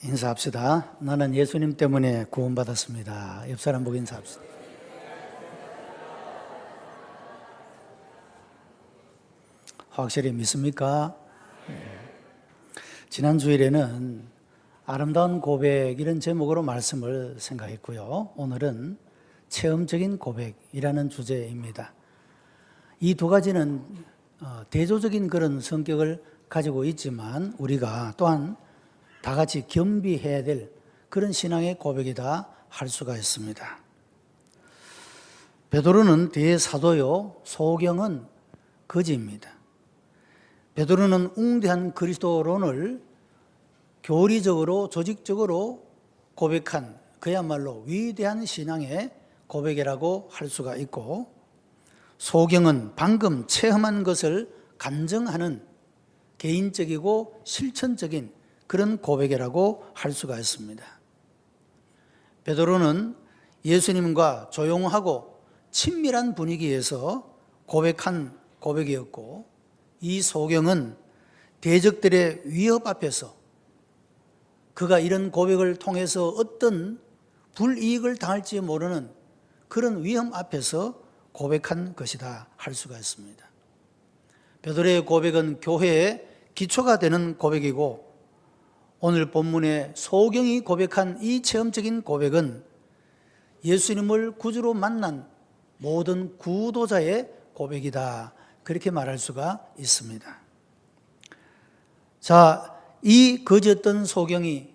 인사합시다. 나는 예수님 때문에 구원받았습니다. 옆 사람 보고 인사합시다. 확실히 믿습니까? 지난 주일에는 아름다운 고백 이런 제목으로 말씀을 생각했고요. 오늘은 체험적인 고백이라는 주제입니다. 이 두 가지는 대조적인 그런 성격을 가지고 있지만 우리가 또한 다 같이 겸비해야 될 그런 신앙의 고백이다 할 수가 있습니다. 베드로는 대사도요, 소경은 거지입니다. 베드로는 웅대한 그리스도론을 교리적으로 조직적으로 고백한 그야말로 위대한 신앙의 고백이라고 할 수가 있고, 소경은 방금 체험한 것을 간증하는 개인적이고 실천적인 그런 고백이라고 할 수가 있습니다. 베드로는 예수님과 조용하고 친밀한 분위기에서 고백한 고백이었고, 이 소경은 대적들의 위협 앞에서 그가 이런 고백을 통해서 어떤 불이익을 당할지 모르는 그런 위험 앞에서 고백한 것이다 할 수가 있습니다. 베드로의 고백은 교회의 기초가 되는 고백이고, 오늘 본문의 소경이 고백한 이 체험적인 고백은 예수님을 구주로 만난 모든 구도자의 고백이다, 그렇게 말할 수가 있습니다. 자, 이 거지였던 소경이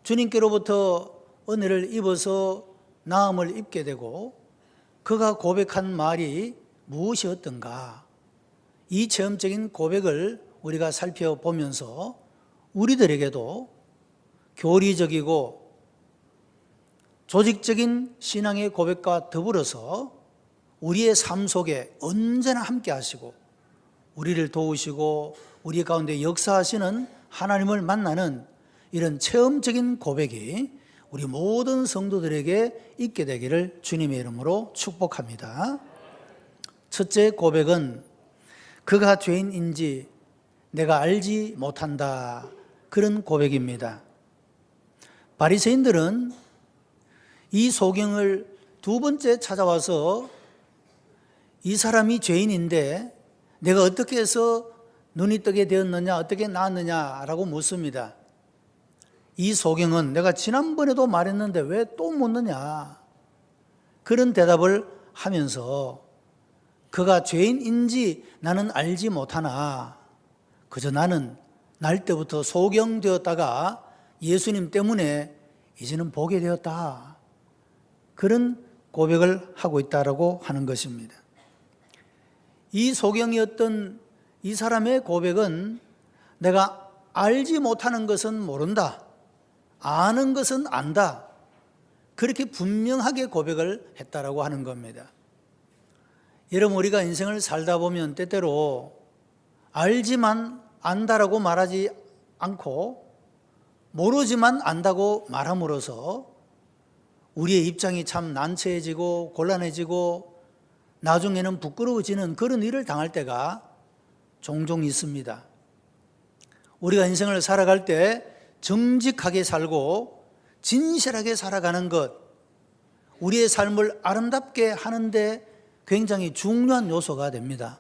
주님께로부터 은혜를 입어서 나음을 입게 되고, 그가 고백한 말이 무엇이었던가, 이 체험적인 고백을 우리가 살펴보면서 우리들에게도 교리적이고 조직적인 신앙의 고백과 더불어서 우리의 삶 속에 언제나 함께 하시고 우리를 도우시고 우리 가운데 역사하시는 하나님을 만나는 이런 체험적인 고백이 우리 모든 성도들에게 있게 되기를 주님의 이름으로 축복합니다. 첫째 고백은 그가 죄인인지 내가 알지 못한다, 그런 고백입니다. 바리새인들은 이 소경을 두 번째 찾아와서 이 사람이 죄인인데 내가 어떻게 해서 눈이 뜨게 되었느냐, 어떻게 나았느냐라고 묻습니다. 이 소경은 내가 지난번에도 말했는데 왜 또 묻느냐, 그런 대답을 하면서 그가 죄인인지 나는 알지 못하나 그저 나는 날 때부터 소경되었다가 예수님 때문에 이제는 보게 되었다, 그런 고백을 하고 있다라고 하는 것입니다. 이 소경이었던 이 사람의 고백은 내가 알지 못하는 것은 모른다, 아는 것은 안다, 그렇게 분명하게 고백을 했다라고 하는 겁니다. 여러분, 우리가 인생을 살다 보면 때때로 알지만 안다라고 말하지 않고 모르지만 안다고 말함으로써 우리의 입장이 참 난처해지고 곤란해지고 나중에는 부끄러워지는 그런 일을 당할 때가 종종 있습니다. 우리가 인생을 살아갈 때 정직하게 살고 진실하게 살아가는 것, 우리의 삶을 아름답게 하는데 굉장히 중요한 요소가 됩니다.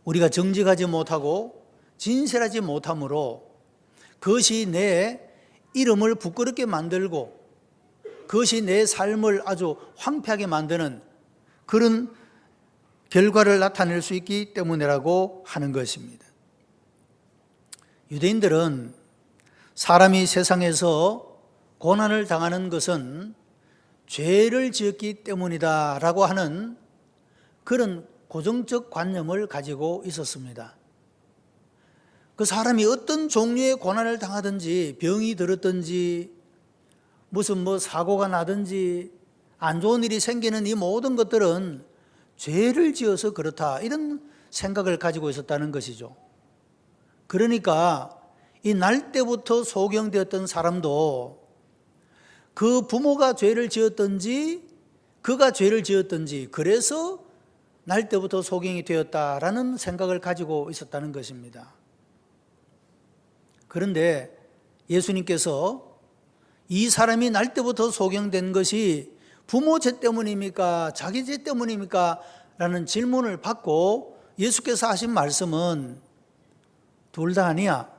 우리가 정직하지 못하고 진실하지 못함으로 그것이 내 이름을 부끄럽게 만들고 그것이 내 삶을 아주 황폐하게 만드는 그런 결과를 나타낼 수 있기 때문이라고 하는 것입니다. 유대인들은 사람이 세상에서 고난을 당하는 것은 죄를 지었기 때문이다 라고 하는 그런 고정적 관념을 가지고 있었습니다. 그 사람이 어떤 종류의 고난을 당하든지 병이 들었든지 무슨 사고가 나든지 안 좋은 일이 생기는 이 모든 것들은 죄를 지어서 그렇다, 이런 생각을 가지고 있었다는 것이죠. 그러니까 이 날 때부터 소경되었던 사람도 그 부모가 죄를 지었든지 그가 죄를 지었든지 그래서 날 때부터 소경이 되었다라는 생각을 가지고 있었다는 것입니다. 그런데 예수님께서 이 사람이 날 때부터 소경된 것이 부모 죄 때문입니까? 자기 죄 때문입니까? 라는 질문을 받고 예수께서 하신 말씀은 둘 다 아니야.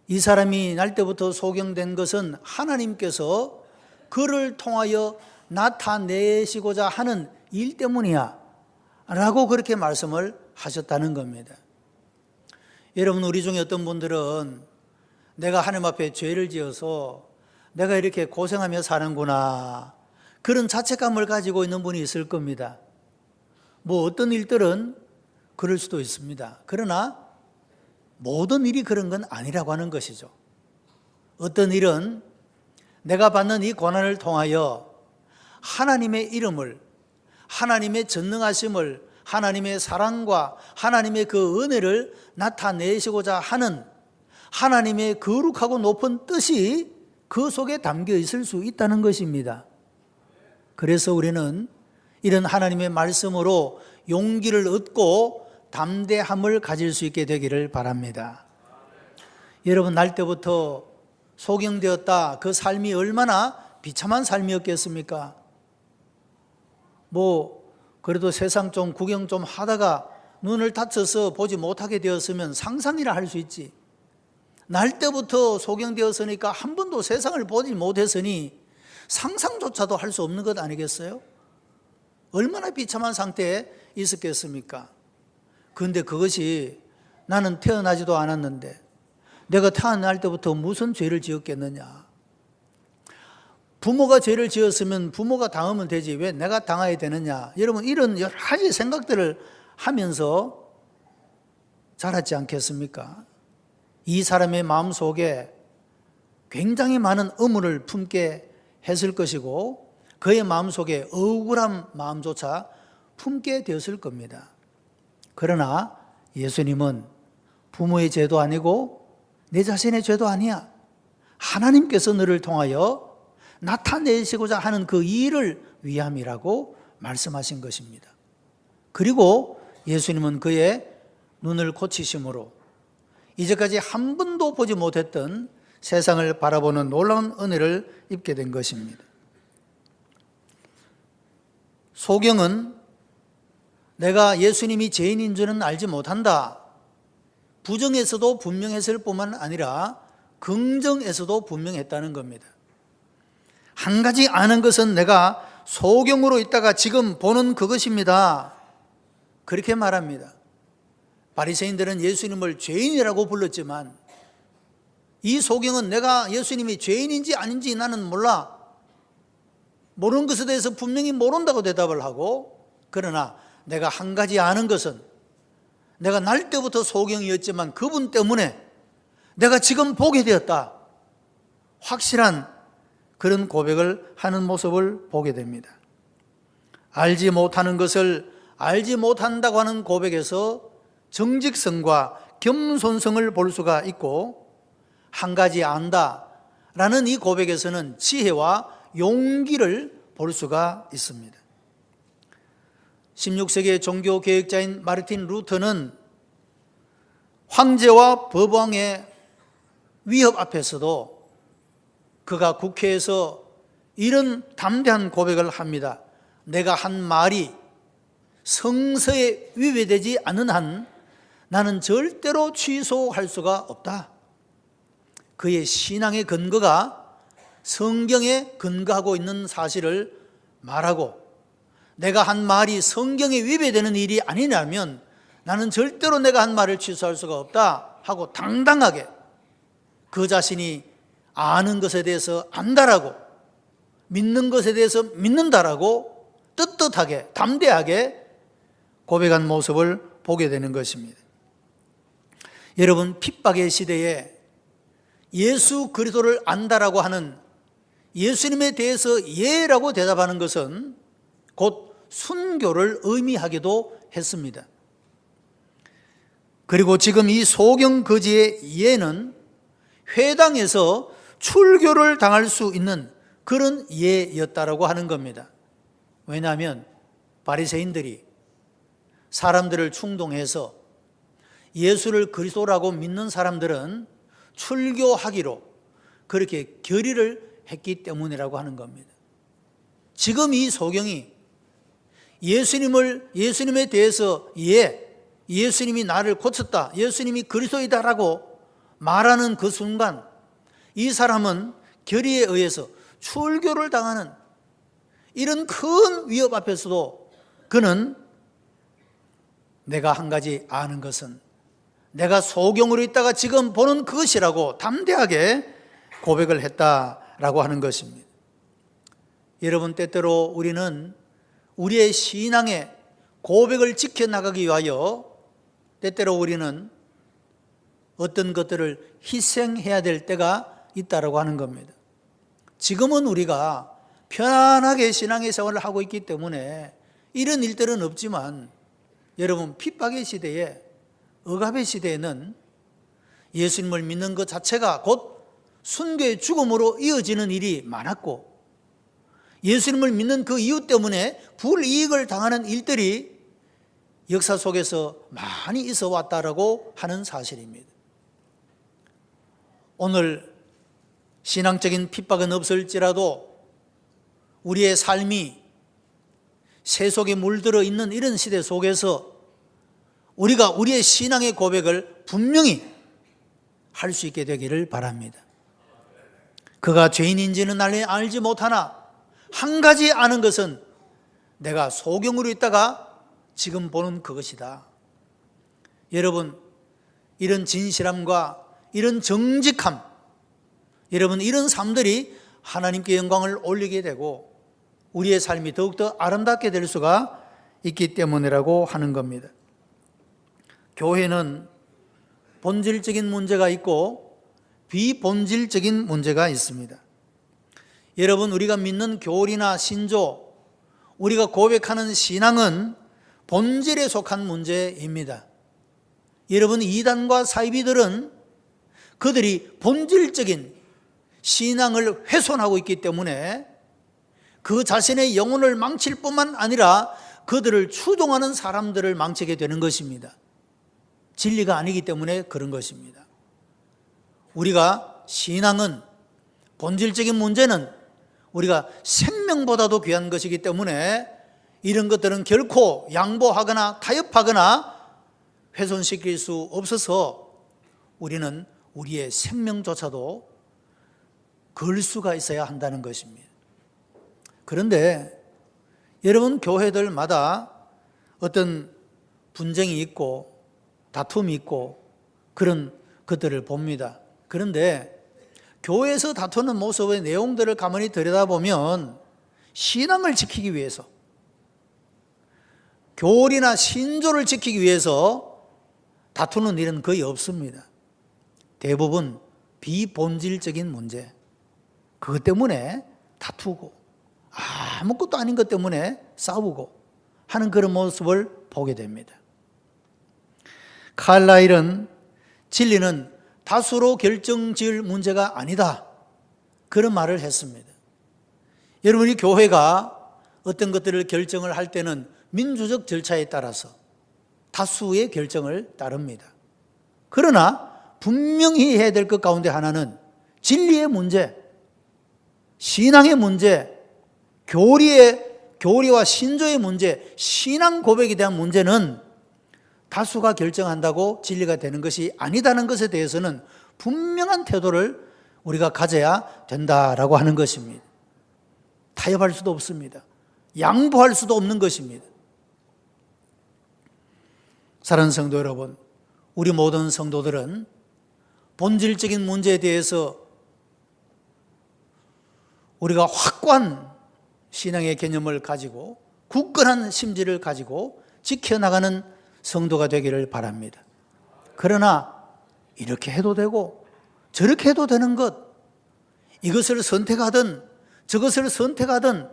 이 사람이 날 때부터 소경된 것은 하나님께서 그를 통하여 나타내시고자 하는 일 때문이야 라고 그렇게 말씀을 하셨다는 겁니다. 여러분, 우리 중에 어떤 분들은 내가 하나님 앞에 죄를 지어서 내가 이렇게 고생하며 사는구나, 그런 자책감을 가지고 있는 분이 있을 겁니다. 뭐 어떤 일들은 그럴 수도 있습니다. 그러나 모든 일이 그런 건 아니라고 하는 것이죠. 어떤 일은 내가 받는 이 고난을 통하여 하나님의 이름을, 하나님의 전능하심을, 하나님의 사랑과 하나님의 그 은혜를 나타내시고자 하는 하나님의 거룩하고 높은 뜻이 그 속에 담겨 있을 수 있다는 것입니다. 그래서 우리는 이런 하나님의 말씀으로 용기를 얻고 담대함을 가질 수 있게 되기를 바랍니다. 여러분, 날 때부터 소경되었다, 그 삶이 얼마나 비참한 삶이었겠습니까? 그래도 세상 좀 구경 좀 하다가 눈을 다쳐서 보지 못하게 되었으면 상상이라 할 수 있지. 날 때부터 소경되었으니까 한 번도 세상을 보지 못했으니 상상조차도 할 수 없는 것 아니겠어요? 얼마나 비참한 상태에 있었겠습니까? 그런데 그것이 나는 태어나지도 않았는데 내가 태어날 때부터 무슨 죄를 지었겠느냐. 부모가 죄를 지었으면 부모가 당하면 되지 왜 내가 당해야 되느냐. 여러분, 이런 여러 가지 생각들을 하면서 자랐지 않겠습니까? 이 사람의 마음속에 굉장히 많은 의문을 품게 했을 것이고 그의 마음속에 억울한 마음조차 품게 되었을 겁니다. 그러나 예수님은 부모의 죄도 아니고 내 자신의 죄도 아니야. 하나님께서 너를 통하여 나타내시고자 하는 그 일을 위함이라고 말씀하신 것입니다. 그리고 예수님은 그의 눈을 고치심으로 이제까지 한 번도 보지 못했던 세상을 바라보는 놀라운 은혜를 입게 된 것입니다. 소경은 내가 예수님이 죄인인 줄은 알지 못한다. 부정에서도 분명했을 뿐만 아니라 긍정에서도 분명했다는 겁니다. 한 가지 아는 것은 내가 소경으로 있다가 지금 보는 그것입니다. 그렇게 말합니다. 바리새인들은 예수님을 죄인이라고 불렀지만 이 소경은 내가 예수님이 죄인인지 아닌지 나는 몰라. 모르는 것에 대해서 분명히 모른다고 대답을 하고, 그러나 내가 한 가지 아는 것은 내가 날 때부터 소경이었지만 그분 때문에 내가 지금 보게 되었다. 확실한 그런 고백을 하는 모습을 보게 됩니다. 알지 못하는 것을 알지 못한다고 하는 고백에서 정직성과 겸손성을 볼 수가 있고, 한 가지 안다라는 이 고백에서는 지혜와 용기를 볼 수가 있습니다. 16세기의 종교 개혁자인 마르틴 루터는 황제와 법왕의 위협 앞에서도 그가 국회에서 이런 담대한 고백을 합니다. 내가 한 말이 성서에 위배되지 않는 한 나는 절대로 취소할 수가 없다. 그의 신앙의 근거가 성경에 근거하고 있는 사실을 말하고, 내가 한 말이 성경에 위배되는 일이 아니라면 나는 절대로 내가 한 말을 취소할 수가 없다 하고 당당하게 그 자신이 아는 것에 대해서 안다라고, 믿는 것에 대해서 믿는다라고 떳떳하게 담대하게 고백한 모습을 보게 되는 것입니다. 여러분, 핍박의 시대에 예수 그리스도를 안다라고 하는, 예수님에 대해서 예라고 대답하는 것은 곧 순교를 의미하기도 했습니다. 그리고 지금 이 소경 거지의 예는 회당에서 출교를 당할 수 있는 그런 예였다라고 하는 겁니다. 왜냐하면 바리새인들이 사람들을 충동해서 예수를 그리스도라고 믿는 사람들은 출교하기로 그렇게 결의를 했기 때문이라고 하는 겁니다. 지금 이 소경이 예수님에 대해서 예수님이 나를 고쳤다, 예수님이 그리스도이다라고 말하는 그 순간 이 사람은 결의에 의해서 출교를 당하는 이런 큰 위협 앞에서도 그는 내가 한 가지 아는 것은 내가 소경으로 있다가 지금 보는 그것이라고 담대하게 고백을 했다라고 하는 것입니다. 여러분, 때때로 우리는 우리의 신앙의 고백을 지켜나가기 위하여 때때로 우리는 어떤 것들을 희생해야 될 때가 있다라고 하는 겁니다. 지금은 우리가 편안하게 신앙의 생활을 하고 있기 때문에 이런 일들은 없지만 여러분, 핍박의 시대에, 억압의 시대에는 예수님을 믿는 것 자체가 곧 순교의 죽음으로 이어지는 일이 많았고, 예수님을 믿는 그 이유 때문에 불이익을 당하는 일들이 역사 속에서 많이 있어 왔다라고 하는 사실입니다. 오늘 신앙적인 핍박은 없을지라도 우리의 삶이 세속에 물들어 있는 이런 시대 속에서 우리가 우리의 신앙의 고백을 분명히 할 수 있게 되기를 바랍니다. 그가 죄인인지는 알지 못하나 한 가지 아는 것은 내가 소경으로 있다가 지금 보는 그것이다. 여러분, 이런 진실함과 이런 정직함, 여러분, 이런 삶들이 하나님께 영광을 올리게 되고 우리의 삶이 더욱더 아름답게 될 수가 있기 때문이라고 하는 겁니다. 교회는 본질적인 문제가 있고 비본질적인 문제가 있습니다. 여러분, 우리가 믿는 교리나 신조, 우리가 고백하는 신앙은 본질에 속한 문제입니다. 여러분, 이단과 사이비들은 그들이 본질적인 신앙을 훼손하고 있기 때문에 그 자신의 영혼을 망칠 뿐만 아니라 그들을 추종하는 사람들을 망치게 되는 것입니다. 진리가 아니기 때문에 그런 것입니다. 우리가 신앙은, 본질적인 문제는 우리가 생명보다도 귀한 것이기 때문에 이런 것들은 결코 양보하거나 타협하거나 훼손시킬 수 없어서 우리는 우리의 생명조차도 걸 수가 있어야 한다는 것입니다. 그런데 여러분, 교회들마다 어떤 분쟁이 있고 다툼이 있고 그런 것들을 봅니다. 그런데 교회에서 다투는 모습의 내용들을 가만히 들여다보면 신앙을 지키기 위해서, 교리나 신조를 지키기 위해서 다투는 일은 거의 없습니다. 대부분 비본질적인 문제, 그것 때문에 다투고 아무것도 아닌 것 때문에 싸우고 하는 그런 모습을 보게 됩니다. 칼라일은 진리는 다수로 결정지을 문제가 아니다, 그런 말을 했습니다. 여러분, 이 교회가 어떤 것들을 결정을 할 때는 민주적 절차에 따라서 다수의 결정을 따릅니다. 그러나 분명히 해야 될 것 가운데 하나는 진리의 문제, 신앙의 문제, 교리와 신조의 문제, 신앙 고백에 대한 문제는 다수가 결정한다고 진리가 되는 것이 아니다는 것에 대해서는 분명한 태도를 우리가 가져야 된다라고 하는 것입니다. 타협할 수도 없습니다. 양보할 수도 없는 것입니다. 사랑하는 성도 여러분, 우리 모든 성도들은 본질적인 문제에 대해서 우리가 확고한 신앙의 개념을 가지고 굳건한 심지를 가지고 지켜나가는 성도가 되기를 바랍니다. 그러나 이렇게 해도 되고 저렇게 해도 되는 것, 이것을 선택하든 저것을 선택하든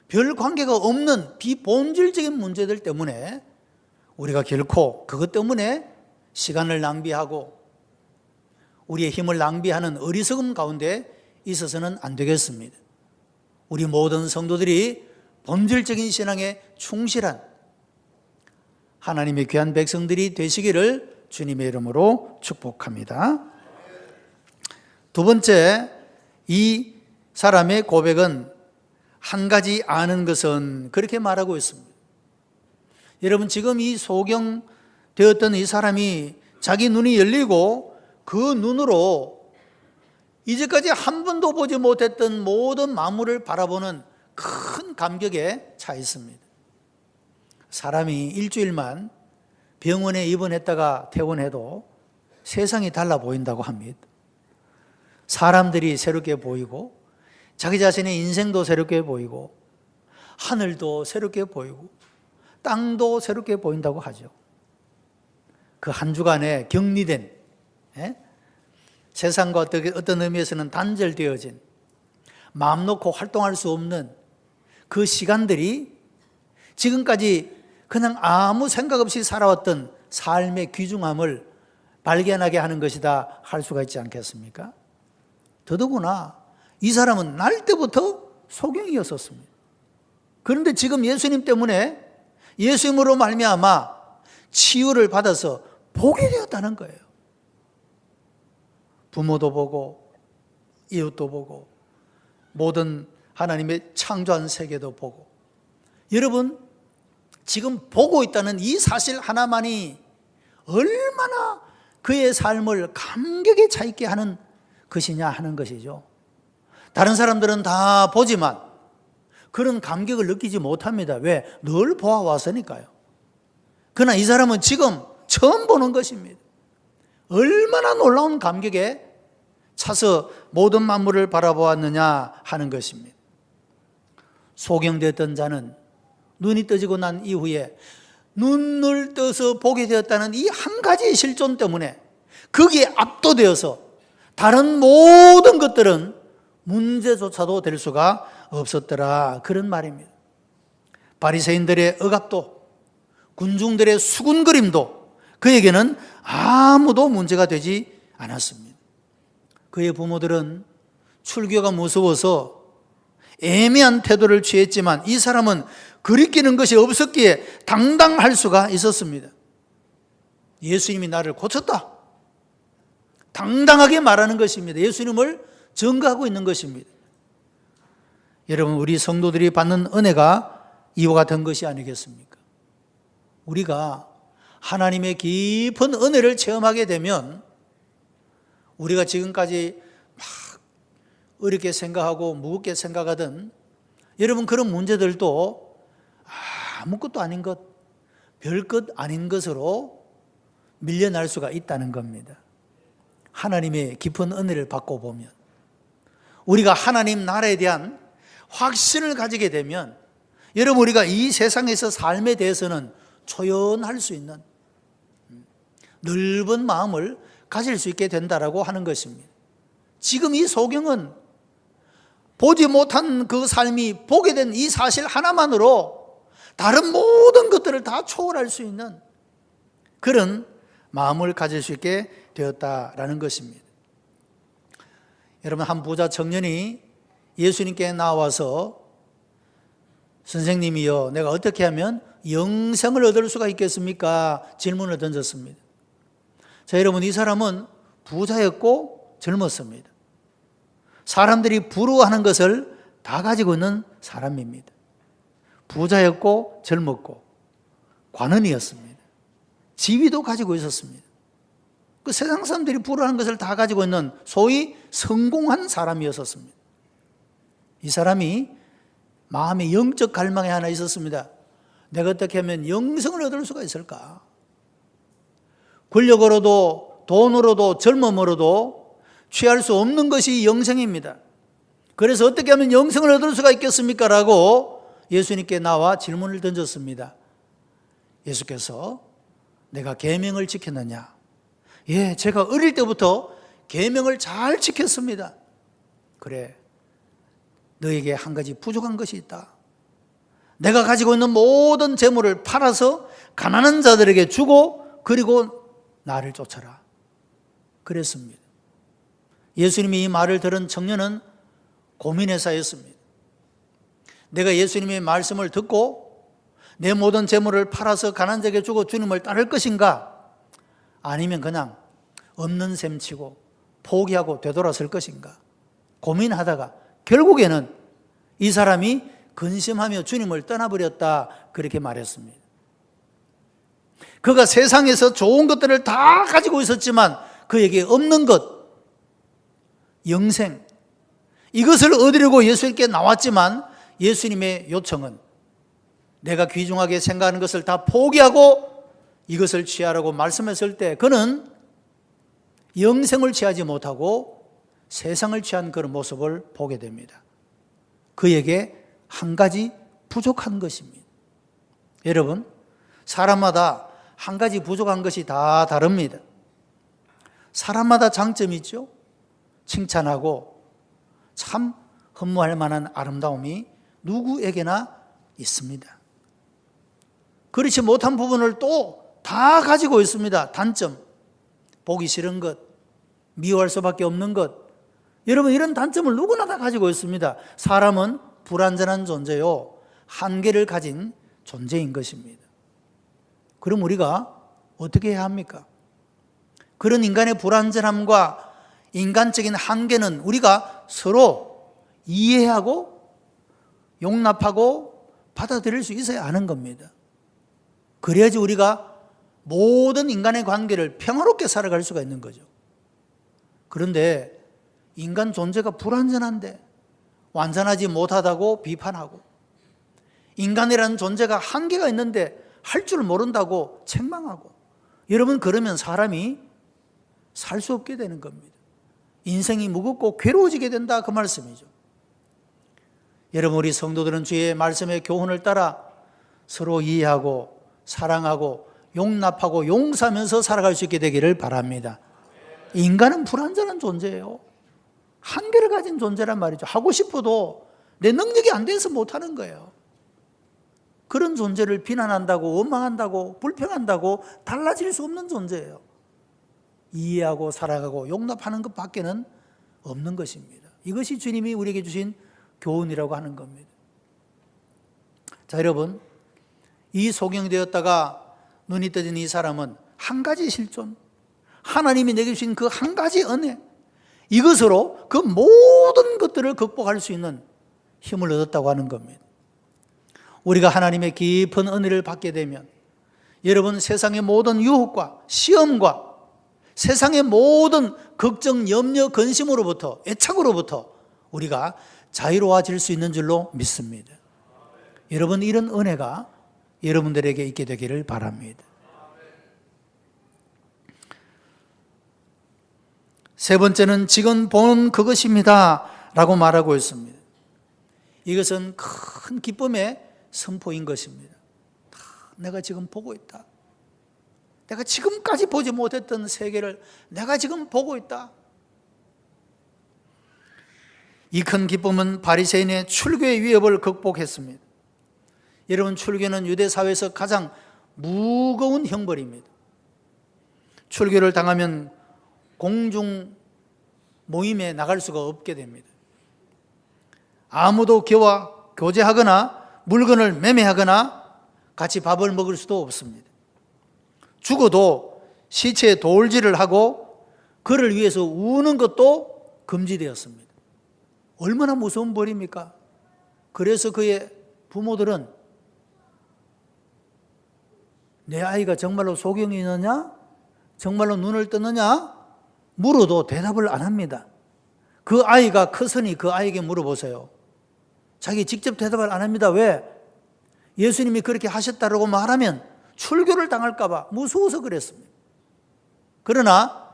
별 관계가 없는 비본질적인 문제들 때문에 우리가 결코 그것 때문에 시간을 낭비하고 우리의 힘을 낭비하는 어리석음 가운데 있어서는 안 되겠습니다. 우리 모든 성도들이 본질적인 신앙에 충실한 하나님의 귀한 백성들이 되시기를 주님의 이름으로 축복합니다. 두 번째, 이 사람의 고백은 한 가지 아는 것은 그렇게 말하고 있습니다. 여러분, 지금 이 소경되었던 이 사람이 자기 눈이 열리고 그 눈으로 이제까지 한 번도 보지 못했던 모든 만물을 바라보는 큰 감격에 차 있습니다. 사람이 일주일만 병원에 입원했다가 퇴원해도 세상이 달라 보인다고 합니다. 사람들이 새롭게 보이고 자기 자신의 인생도 새롭게 보이고 하늘도 새롭게 보이고 땅도 새롭게 보인다고 하죠. 그 한 주간에 격리된, 세상과 어떤 의미에서는 단절되어진, 마음 놓고 활동할 수 없는 그 시간들이 지금까지 그냥 아무 생각 없이 살아왔던 삶의 귀중함을 발견하게 하는 것이다 할 수가 있지 않겠습니까? 더더구나 이 사람은 날 때부터 소경이었었습니다. 그런데 지금 예수님 때문에, 예수님으로 말미암아 치유를 받아서 보게 되었다는 거예요. 부모도 보고 이웃도 보고 모든 하나님의 창조한 세계도 보고, 여러분 지금 보고 있다는 이 사실 하나만이 얼마나 그의 삶을 감격에 차 있게 하는 것이냐 하는 것이죠. 다른 사람들은 다 보지만 그런 감격을 느끼지 못합니다. 왜? 늘 보아왔으니까요. 그러나 이 사람은 지금 처음 보는 것입니다. 얼마나 놀라운 감격에 차서 모든 만물을 바라보았느냐 하는 것입니다. 소경되었던 자는 눈이 떠지고 난 이후에 눈을 떠서 보게 되었다는 이 한 가지 실존 때문에 거기에 압도되어서 다른 모든 것들은 문제조차도 될 수가 없었더라, 그런 말입니다. 바리새인들의 억압도, 군중들의 수군거림도 그에게는 아무도 문제가 되지 않았습니다. 그의 부모들은 출교가 무서워서 애매한 태도를 취했지만 이 사람은 거리끼는 것이 없었기에 당당할 수가 있었습니다. 예수님이 나를 고쳤다, 당당하게 말하는 것입니다. 예수님을 증거하고 있는 것입니다. 여러분, 우리 성도들이 받는 은혜가 이와 같은 것이 아니겠습니까? 우리가 하나님의 깊은 은혜를 체험하게 되면 우리가 지금까지 막 어렵게 생각하고 무겁게 생각하던 여러분 그런 문제들도 아무것도 아닌 것, 별것 아닌 것으로 밀려날 수가 있다는 겁니다. 하나님의 깊은 은혜를 받고 보면, 우리가 하나님 나라에 대한 확신을 가지게 되면 여러분 우리가 이 세상에서 삶에 대해서는 초연할 수 있는 넓은 마음을 가질 수 있게 된다라고 하는 것입니다. 지금 이 소경은 보지 못한 그 삶이 보게 된 이 사실 하나만으로 다른 모든 것들을 다 초월할 수 있는 그런 마음을 가질 수 있게 되었다라는 것입니다. 여러분, 한 부자 청년이 예수님께 나와서 선생님이요, 내가 어떻게 하면 영생을 얻을 수가 있겠습니까? 질문을 던졌습니다. 자, 여러분, 이 사람은 부자였고 젊었습니다. 사람들이 부러워하는 것을 다 가지고 있는 사람입니다. 부자였고 젊었고 관원이었습니다. 지위도 가지고 있었습니다. 그 세상 사람들이 부러워하는 것을 다 가지고 있는 소위 성공한 사람이었습니다. 이 사람이 마음에 영적 갈망이 하나 있었습니다. 내가 어떻게 하면 영생을 얻을 수가 있을까? 권력으로도 돈으로도 젊음으로도 취할 수 없는 것이 영생입니다. 그래서 어떻게 하면 영생을 얻을 수가 있겠습니까? 라고 예수님께 나와 질문을 던졌습니다. 예수께서 내가 계명을 지켰느냐? 예, 제가 어릴 때부터 계명을 잘 지켰습니다. 그래, 너에게 한 가지 부족한 것이 있다. 내가 가지고 있는 모든 재물을 팔아서 가난한 자들에게 주고 그리고 나를 쫓아라. 그랬습니다. 예수님이 이 말을 들은 청년은 고민에 쌓였습니다. 내가 예수님의 말씀을 듣고 내 모든 재물을 팔아서 가난한 자에게 주고 주님을 따를 것인가? 아니면 그냥 없는 셈 치고 포기하고 되돌아설 것인가 고민하다가 결국에는 이 사람이 근심하며 주님을 떠나버렸다, 그렇게 말했습니다. 그가 세상에서 좋은 것들을 다 가지고 있었지만 그에게 없는 것, 영생, 이것을 얻으려고 예수님께 나왔지만 예수님의 요청은 내가 귀중하게 생각하는 것을 다 포기하고 이것을 취하라고 말씀했을 때 그는 영생을 취하지 못하고 세상을 취한 그런 모습을 보게 됩니다. 그에게 한 가지 부족한 것입니다. 여러분, 사람마다 한 가지 부족한 것이 다 다릅니다. 사람마다 장점이 있죠. 칭찬하고 참 흠모할 만한 아름다움이 누구에게나 있습니다. 그렇지 못한 부분을 또 다 가지고 있습니다. 단점, 보기 싫은 것, 미워할 수밖에 없는 것. 여러분, 이런 단점을 누구나 다 가지고 있습니다. 사람은 불완전한 존재요, 한계를 가진 존재인 것입니다. 그럼 우리가 어떻게 해야 합니까? 그런 인간의 불완전함과 인간적인 한계는 우리가 서로 이해하고 용납하고 받아들일 수 있어야 하는 겁니다. 그래야지 우리가 모든 인간의 관계를 평화롭게 살아갈 수가 있는 거죠. 그런데 인간 존재가 불완전한데 완전하지 못하다고 비판하고, 인간이라는 존재가 한계가 있는데 할 줄 모른다고 책망하고, 여러분, 그러면 사람이 살 수 없게 되는 겁니다. 인생이 무겁고 괴로워지게 된다, 그 말씀이죠. 여러분, 우리 성도들은 주의 말씀의 교훈을 따라 서로 이해하고 사랑하고 용납하고 용서하면서 살아갈 수 있게 되기를 바랍니다. 인간은 불완전한 존재예요. 한계를 가진 존재란 말이죠. 하고 싶어도 내 능력이 안 돼서 못하는 거예요. 그런 존재를 비난한다고, 원망한다고, 불평한다고 달라질 수 없는 존재예요. 이해하고 사랑하고 용납하는 것 밖에는 없는 것입니다. 이것이 주님이 우리에게 주신 교훈이라고 하는 겁니다. 자, 여러분, 이 소경되었다가 눈이 떠진 이 사람은 한 가지 실존, 하나님이 내게 주신 그 한 가지 은혜, 이것으로 그 모든 것들을 극복할 수 있는 힘을 얻었다고 하는 겁니다. 우리가 하나님의 깊은 은혜를 받게 되면 여러분, 세상의 모든 유혹과 시험과 세상의 모든 걱정, 염려, 근심으로부터, 애착으로부터 우리가 자유로워질 수 있는 줄로 믿습니다. 여러분, 이런 은혜가 여러분들에게 있게 되기를 바랍니다. 세 번째는 지금 보는 그것입니다 라고 말하고 있습니다. 이것은 큰 기쁨의 선포인 것입니다. 내가 지금 보고 있다. 내가 지금까지 보지 못했던 세계를 내가 지금 보고 있다. 이 큰 기쁨은 바리새인의 출교의 위협을 극복했습니다. 여러분, 출교는 유대 사회에서 가장 무거운 형벌입니다. 출교를 당하면 공중 모임에 나갈 수가 없게 됩니다. 아무도 그와 교제하거나 물건을 매매하거나 같이 밥을 먹을 수도 없습니다. 죽어도 시체에 돌질을 하고 그를 위해서 우는 것도 금지되었습니다. 얼마나 무서운 벌입니까? 그래서 그의 부모들은 내 아이가 정말로 소경이느냐? 정말로 눈을 뜨느냐? 물어도 대답을 안 합니다. 그 아이가 커서니 그 아이에게 물어보세요. 자기 직접 대답을 안 합니다. 왜? 예수님이 그렇게 하셨다라고 말하면 출교를 당할까 봐 무서워서 그랬습니다. 그러나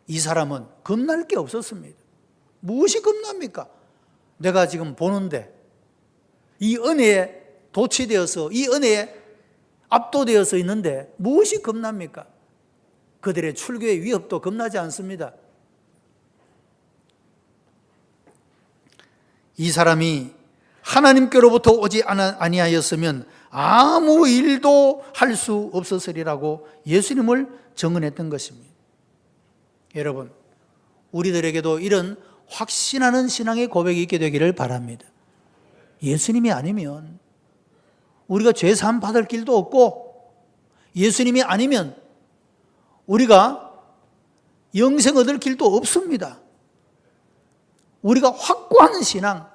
이 사람은 겁날 게 없었습니다. 무엇이 겁납니까? 내가 지금 보는데 이 은혜에 도취되어서 이 은혜에 압도되어서 있는데 무엇이 겁납니까? 그들의 출교의 위협도 겁나지 않습니다. 이 사람이 하나님께로부터 오지 아니하였으면 아무 일도 할 수 없었으리라고 예수님을 증언했던 것입니다. 여러분, 우리들에게도 이런 확신하는 신앙의 고백이 있게 되기를 바랍니다. 예수님이 아니면 우리가 죄사함 받을 길도 없고, 예수님이 아니면 우리가 영생 얻을 길도 없습니다. 우리가 확고한 신앙,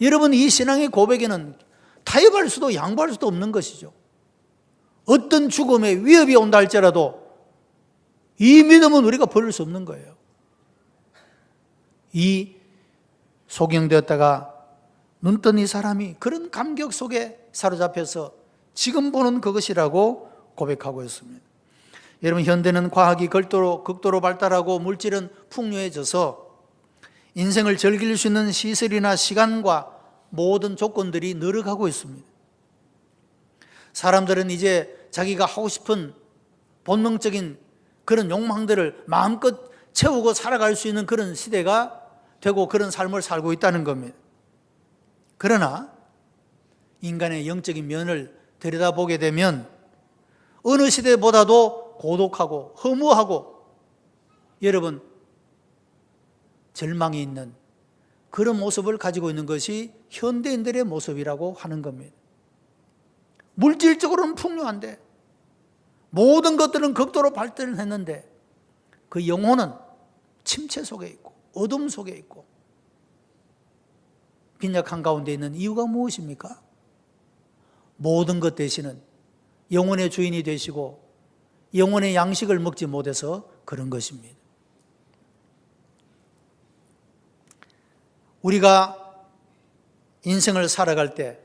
여러분 이 신앙의 고백에는 타협할 수도 양보할 수도 없는 것이죠. 어떤 죽음의 위협이 온다 할지라도 이 믿음은 우리가 버릴 수 없는 거예요. 이 소경되었다가 눈 뜬 이 사람이 그런 감격 속에 사로잡혀서 지금 보는 그것이라고 고백하고 있습니다. 여러분, 현대는 과학이 극도로 발달하고 물질은 풍요해져서 인생을 즐길 수 있는 시설이나 시간과 모든 조건들이 늘어가고 있습니다. 사람들은 이제 자기가 하고 싶은 본능적인 그런 욕망들을 마음껏 채우고 살아갈 수 있는 그런 시대가 되고 그런 삶을 살고 있다는 겁니다. 그러나 인간의 영적인 면을 들여다보게 되면 어느 시대보다도 고독하고 허무하고 여러분 절망이 있는 그런 모습을 가지고 있는 것이 현대인들의 모습이라고 하는 겁니다. 물질적으로는 풍요한데 모든 것들은 극도로 발전했는데 그 영혼은 침체 속에 있고 어둠 속에 있고 빈약한 가운데 있는 이유가 무엇입니까? 모든 것 대신은 영혼의 주인이 되시고 영혼의 양식을 먹지 못해서 그런 것입니다. 우리가 인생을 살아갈 때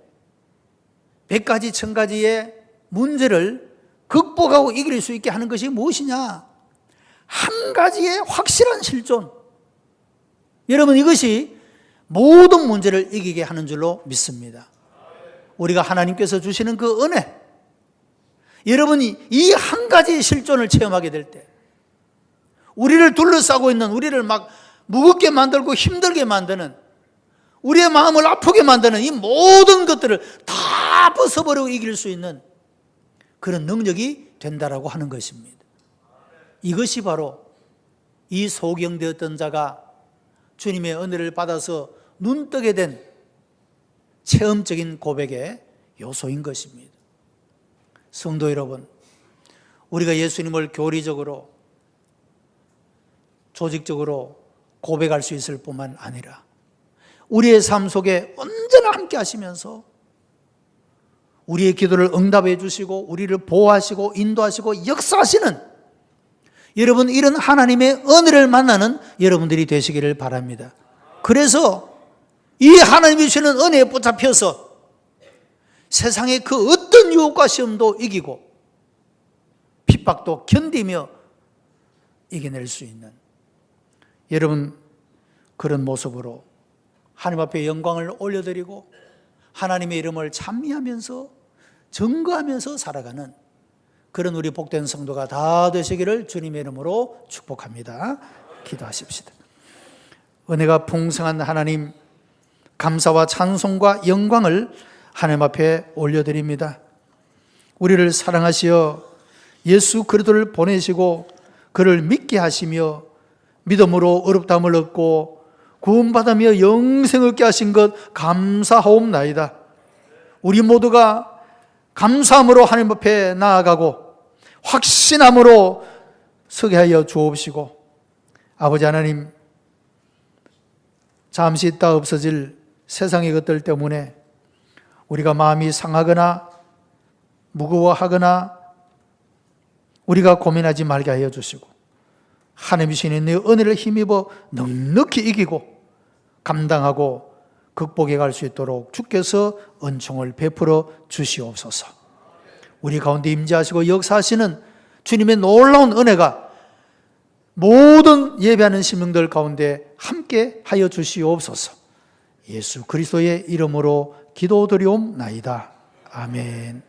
100가지 1000가지의 문제를 극복하고 이길 수 있게 하는 것이 무엇이냐? 한 가지의 확실한 실존. 여러분, 이것이 모든 문제를 이기게 하는 줄로 믿습니다. 우리가 하나님께서 주시는 그 은혜, 여러분이 이 한 가지 실존을 체험하게 될 때 우리를 둘러싸고 있는, 우리를 막 무겁게 만들고 힘들게 만드는, 우리의 마음을 아프게 만드는 이 모든 것들을 다 벗어버리고 이길 수 있는 그런 능력이 된다라고 하는 것입니다. 이것이 바로 이 소경되었던 자가 주님의 은혜를 받아서 눈뜨게 된 체험적인 고백의 요소인 것입니다. 성도 여러분, 우리가 예수님을 교리적으로 조직적으로 고백할 수 있을 뿐만 아니라 우리의 삶 속에 언제나 함께 하시면서 우리의 기도를 응답해 주시고 우리를 보호하시고 인도하시고 역사하시는 여러분, 이런 하나님의 은혜를 만나는 여러분들이 되시기를 바랍니다. 그래서 이 하나님이 주시는 은혜에 붙잡혀서 세상의 그 어떤 유혹과 시험도 이기고 핍박도 견디며 이겨낼 수 있는 여러분, 그런 모습으로 하나님 앞에 영광을 올려드리고 하나님의 이름을 찬미하면서 증거하면서 살아가는 그런 우리 복된 성도가 다 되시기를 주님의 이름으로 축복합니다. 기도하십시다. 은혜가 풍성한 하나님, 감사와 찬송과 영광을 하나님 앞에 올려드립니다. 우리를 사랑하시어 예수 그리스도를 보내시고 그를 믿게 하시며 믿음으로 의롭다함을 얻고 구원받으며 영생을 얻게 하신 것 감사하옵나이다. 우리 모두가 감사함으로 하나님 앞에 나아가고 확신함으로 서게 하여 주옵시고, 아버지 하나님, 잠시 있다 없어질 세상의 것들 때문에 우리가 마음이 상하거나 무거워하거나 우리가 고민하지 말게 하여 주시고 하나님이 주시는 내 은혜를 힘입어 넉넉히 이기고 감당하고 극복해 갈 수 있도록 주께서 은총을 베풀어 주시옵소서. 우리 가운데 임재하시고 역사하시는 주님의 놀라운 은혜가 모든 예배하는 심령들 가운데 함께 하여 주시옵소서. 예수 그리스도의 이름으로 기도드리옵나이다. 아멘.